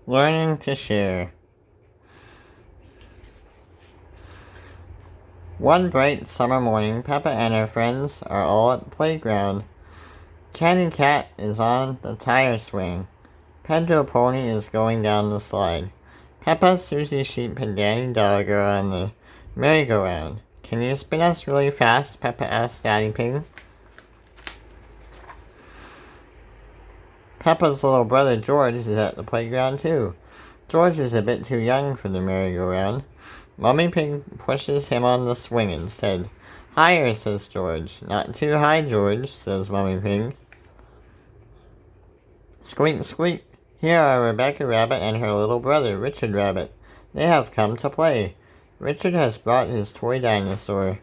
Learning to share. One bright summer morning, Peppa and her friends are all at the playground. Candy Cat is on the tire swing. Pedro Pony is going down the slide. Peppa, Susie Sheep, and Danny Dog are on the merry-go-round. Can you spin us really fast? Peppa asked Daddy Pig. Peppa's little brother George is at the playground too. George is a bit too young for the merry-go-round. Mummy Pig pushes him on the swing instead. Higher, says George. Not too high, George, says Mummy Pig. Squeak, squeak. Here are Rebecca Rabbit and her little brother, Richard Rabbit. They have come to play. Richard has brought his toy dinosaur.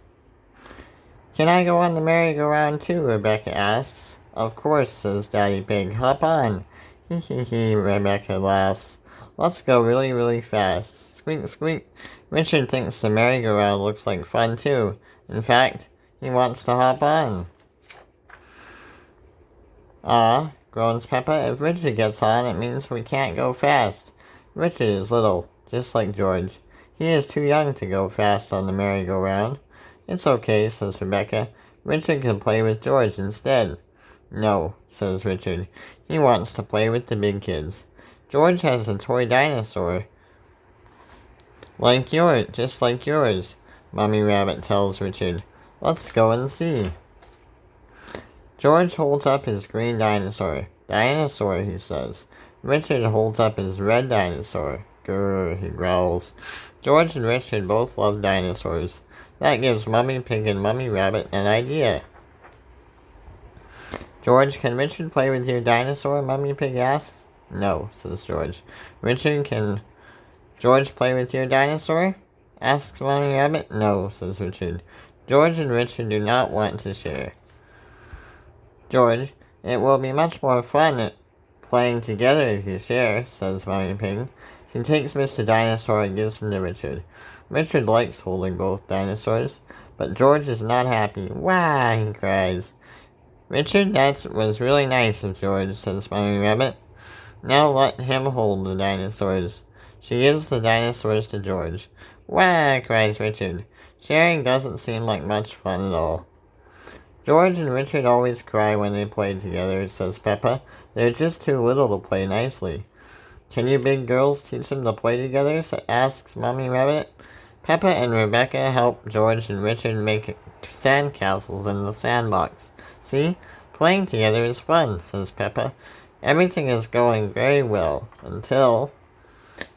Can I go on the merry-go-round too? Rebecca asks. Of course, says Daddy Pig. Hop on. Hee hee hee, Rebecca laughs. Let's go really, really fast. Squeak, squeak. Richard thinks the merry-go-round looks like fun too. In fact, he wants to hop on. Ah, groans Peppa. If Richard gets on, it means we can't go fast. Richard is little, just like George. He is too young to go fast on the merry-go-round. It's okay, says Rebecca. Richard can play with George instead. No, says Richard. He wants to play with the big kids. George has a toy dinosaur. Just like yours, Mummy Rabbit tells Richard. Let's go and see. George holds up his green dinosaur. Dinosaur, he says. Richard holds up his red dinosaur. Grrr, he growls. George and Richard both love dinosaurs. That gives Mummy Pig and Mummy Rabbit an idea. George, can Richard play with your dinosaur? Mummy Pig asks. No, says George. Richard, can George play with your dinosaur? Asks Mummy Rabbit. No, says Richard. George and Richard do not want to share. George, it will be much more fun playing together if you share, says Mummy Pig. She takes Mr. Dinosaur and gives him to Richard. Richard likes holding both dinosaurs, but George is not happy. Wah, he cries. Richard, that was really nice of George, says Mummy Rabbit. Now let him hold the dinosaurs. She gives the dinosaurs to George. Wah, cries Richard. Sharing doesn't seem like much fun at all. George and Richard always cry when they play together, says Peppa. They're just too little to play nicely. Can you big girls teach them to play together? Asks Mummy Rabbit. Peppa and Rebecca help George and Richard make sandcastles in the sandbox. See? Playing together is fun, says Peppa. Everything is going very well until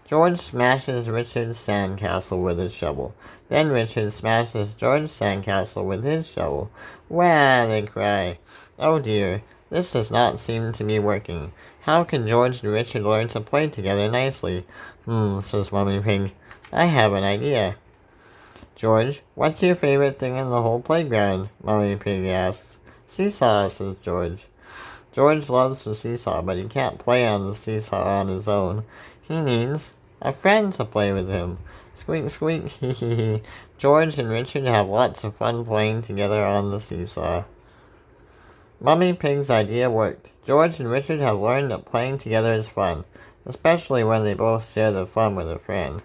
George smashes Richard's sandcastle with his shovel. Then Richard smashes George's sandcastle with his shovel. Wah, they cry. Oh dear, this does not seem to be working. How can George and Richard learn to play together nicely? Says Mummy Pig. I have an idea. George, what's your favorite thing in the whole playground? Mummy Pig asks. Seesaw, says George. George loves the seesaw, but he can't play on the seesaw on his own. He needs a friend to play with him. Squeak, squeak, hee hee hee. George and Richard have lots of fun playing together on the seesaw. Mummy Pig's idea worked. George and Richard have learned that playing together is fun, especially when they both share the fun with a friend.